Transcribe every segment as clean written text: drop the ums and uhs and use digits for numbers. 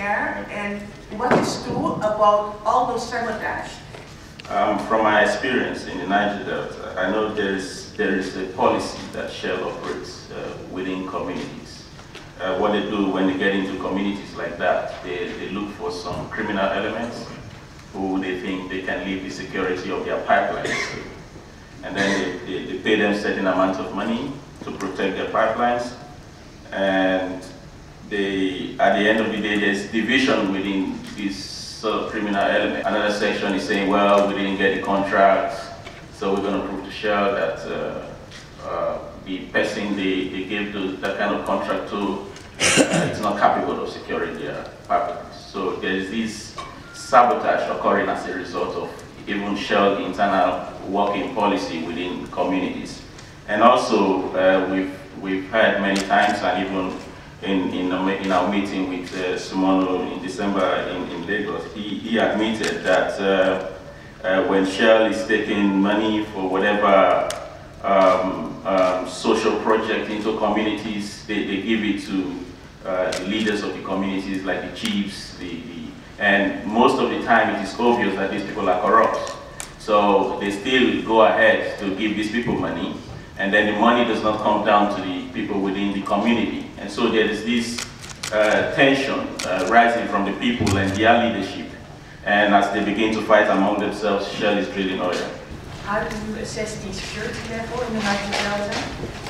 there, and what is true about all those sabotage? From my experience in the Niger Delta, I know there is a policy that Shell operates within communities. What they do when they get into communities like that, they look for some criminal elements who they think they can leave the security of their pipelines. And then they pay them certain amounts of money to protect their pipelines. And at the end of the day, there's division within this sort of criminal element. Another section is saying, well, we didn't get the contract, so we're going to prove to Shell that the person they gave that kind of contract to is not capable of securing their pipelines. So there's this sabotage occurring as a result of even Shell internal working policy within communities. And also, we've heard many times, and even in our meeting with Sumono in December in Lagos, he admitted that when Shell is taking money for whatever social project into communities, they give it to the leaders of the communities, like the chiefs, and most of the time it is obvious that these people are corrupt. So they still go ahead to give these people money, and then the money does not come down to the people within the community. And so there is this tension rising from the people and their leadership. And as they begin to fight among themselves, Shell is drilling oil. How do you assess the security level in the Niger Delta?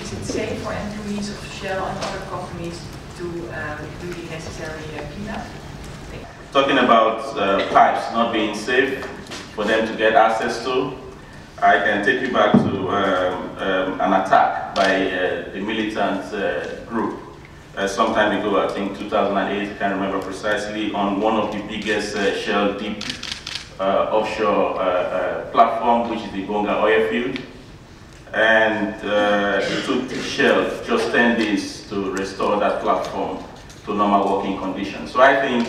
Is it safe for employees of Shell and other companies to do the necessary cleanup? Talking about pipes not being safe for them to get access to, I can take you back to an attack by a militant group some time ago, I think 2008, I can't remember precisely, on one of the biggest Shell deep offshore platform, which is the Bonga oil field. And it took Shell just 10 days to restore that platform to normal working conditions. So I think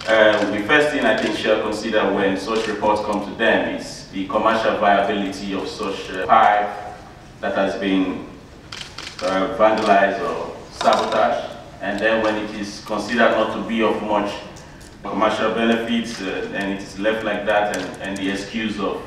the first thing I think Shell consider when such reports come to them is the commercial viability of such pipe that has been vandalized or sabotaged. And then when it is considered not to be of much commercial benefits, and it is left like that, and the excuse of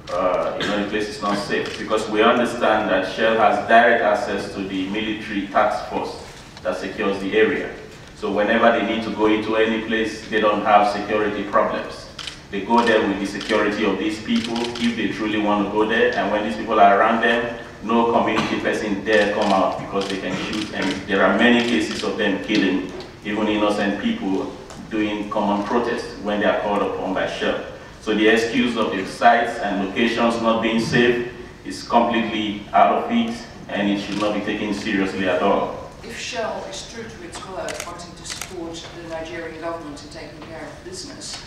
the place is not safe, because we understand that Shell has direct access to the military task force that secures the area. So whenever they need to go into any place, they don't have security problems. They go there with the security of these people, if they truly want to go there, and when these people are around them, no community person dare come out because they can shoot, and there are many cases of them killing even innocent people doing common protests when they are called upon by Shell. So the excuse of the sites and locations not being safe is completely out of it, and it should not be taken seriously at all. If Shell is true to its word, wanting to support the Nigerian government in taking care of business,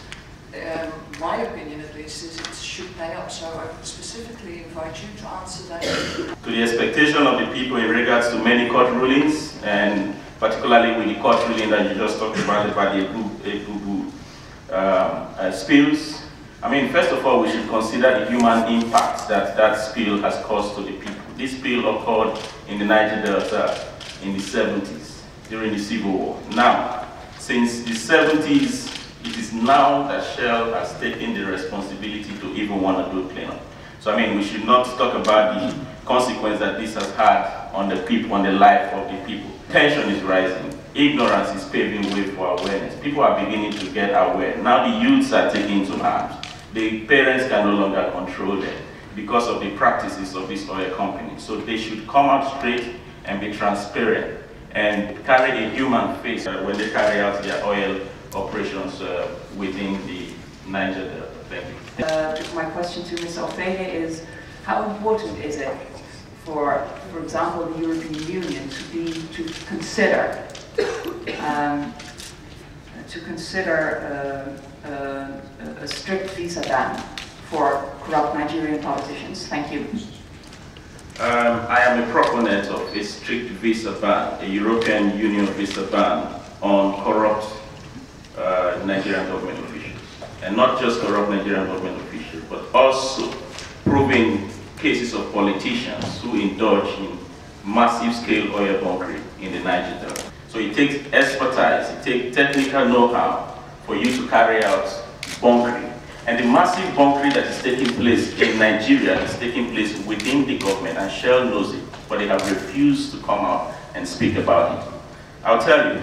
my opinion at least is it should pay up. So I would specifically invite you to answer that. To the expectation of the people in regards to many court rulings, and particularly with the court ruling that you just talked about the Ebubu spills, I mean, first of all, we should consider the human impact that spill has caused to the people. This spill occurred in the Niger Delta in the 70s, during the Civil War. Now, since the 70s, it is now that Shell has taken the responsibility to even want to do cleanup. So, I mean, we should not talk about the consequence that this has had on the people, on the life of the people. Tension is rising. Ignorance is paving way for awareness. People are beginning to get aware. Now the youths are taking to arms. The parents can no longer control them because of the practices of this oil company. So they should come out straight and be transparent and carry a human face when they carry out their oil operations within the Niger Delta. Thank you. My question to Ms. Alfehe is, how important is it for example, the European Union to consider a strict visa ban for corrupt Nigerian politicians? Thank you. I am a proponent of a strict visa ban, a European Union visa ban on corrupt Nigerian government officials. And not just corrupt Nigerian government officials, but also proving cases of politicians who indulge in massive scale oil bunkering in the Niger Delta. So it takes expertise, it takes technical know-how for you to carry out bunkering. And the massive bunkering that is taking place in Nigeria is taking place within the government, and Shell knows it, but they have refused to come out and speak about it. I'll tell you,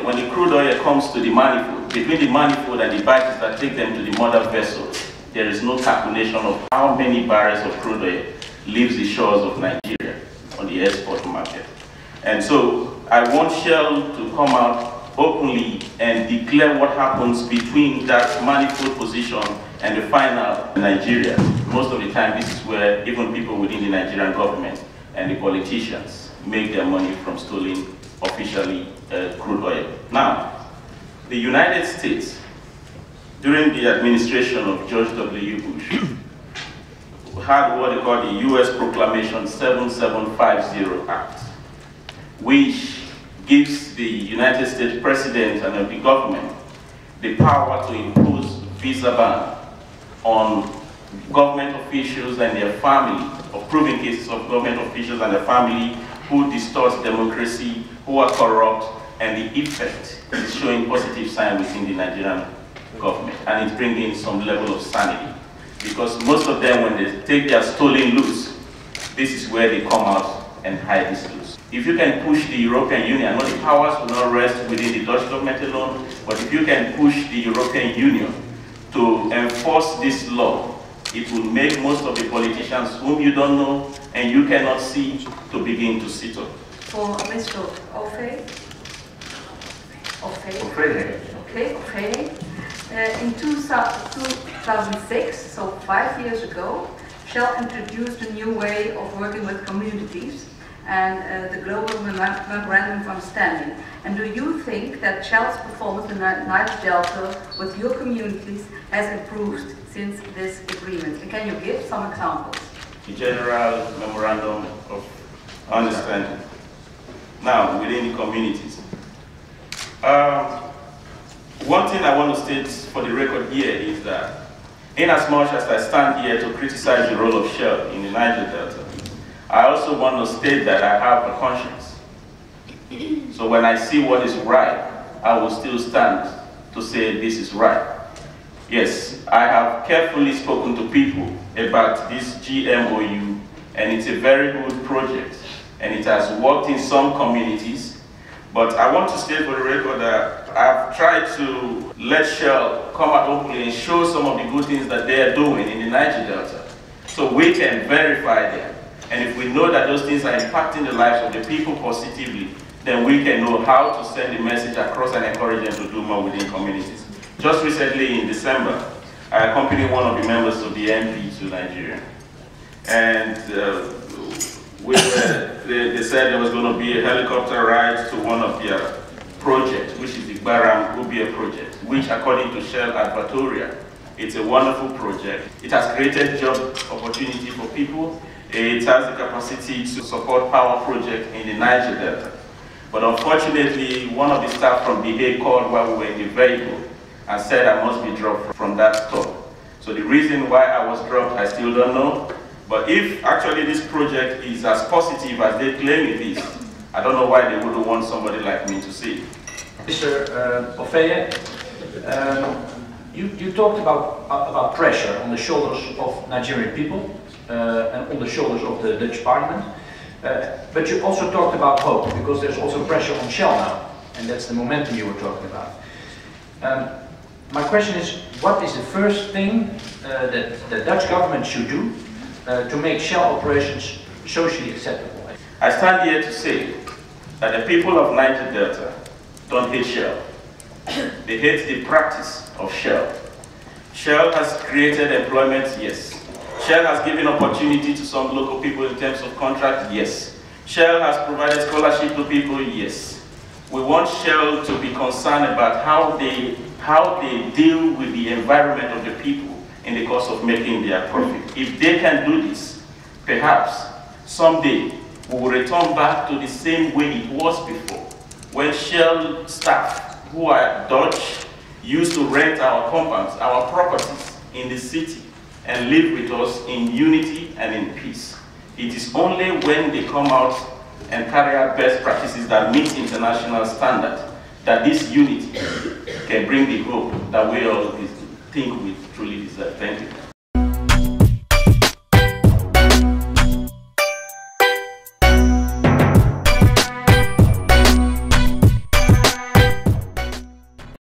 when the crude oil comes to the manifold, between the manifold and the barges that take them to the mother vessel, there is no calculation of how many barrels of crude oil leaves the shores of Nigeria on the export market. And so I want Shell to come out openly and declare what happens between that manifold position and the final Nigeria. Most of the time, this is where even people within the Nigerian government and the politicians make their money from stealing officially crude oil. Now, the United States, during the administration of George W. Bush, had what they call the U.S. Proclamation 7750 Act, which gives the United States President and the government the power to impose visa ban on government officials and their family, or proven cases of government officials and their family who distort democracy, who are corrupt, and the effect is showing positive sign within the Nigerian government, and it's bringing some level of sanity. Because most of them, when they take their stolen loose, this is where they come out and hide this loose. If you can push the European Union, I know the powers will not rest within the Dutch government alone, but if you can push the European Union to enforce this law, it will make most of the politicians whom you don't know and you cannot see to begin to sit up. For Mr. Ove. In 2006, so 5 years ago, Shell introduced a new way of working with communities and the Global Memorandum of Understanding. And do you think that Shell's performance in the Niger Delta with your communities has improved since this agreement? And can you give some examples? The General Memorandum of Understanding. Now, within the communities. One thing I want to state for the record here is that in as much as I stand here to criticize the role of Shell in the Niger Delta, I also want to state that I have a conscience. So when I see what is right, I will still stand to say this is right. Yes, I have carefully spoken to people about this GMOU, and it's a very good project, and it has worked in some communities. But I want to state for the record that I've tried to let Shell come out openly and show some of the good things that they are doing in the Niger Delta, so we can verify them. And if we know that those things are impacting the lives of the people positively, then we can know how to send the message across and encourage them to do more within communities. Just recently in December, I accompanied one of the members of the MP to Nigeria. And they said there was going to be a helicopter ride to one of their projects, which is the Baram Ubia project, which according to Shell Advertoria, it's a wonderful project. It has created job opportunity for people. It has the capacity to support power projects in the Niger Delta. But unfortunately, one of the staff from BA called while we were in the vehicle and said I must be dropped from that stop. So the reason why I was dropped, I still don't know. But if actually this project is as positive as they claim it is, I don't know why they wouldn't want somebody like me to see it. Mr. Ove, you talked about pressure on the shoulders of Nigerian people and on the shoulders of the Dutch Parliament. But you also talked about hope, because there's also pressure on Shell now, and that's the momentum you were talking about. My question is, what is the first thing that the Dutch government should do to make Shell operations socially acceptable? I stand here to say that the people of Niger Delta don't hate Shell. They hate the practice of Shell. Shell has created employment, yes. Shell has given opportunity to some local people in terms of contract, yes. Shell has provided scholarship to people, yes. We want Shell to be concerned about how they deal with the environment of the people in the course of making their profit. If they can do this, perhaps someday we will return back to the same way it was before, when Shell staff, who are Dutch, used to rent our compounds, our properties in the city, and live with us in unity and in peace. It is only when they come out and carry out best practices that meet international standards, that this unity can bring the hope that we all think we truly deserve. Thank you.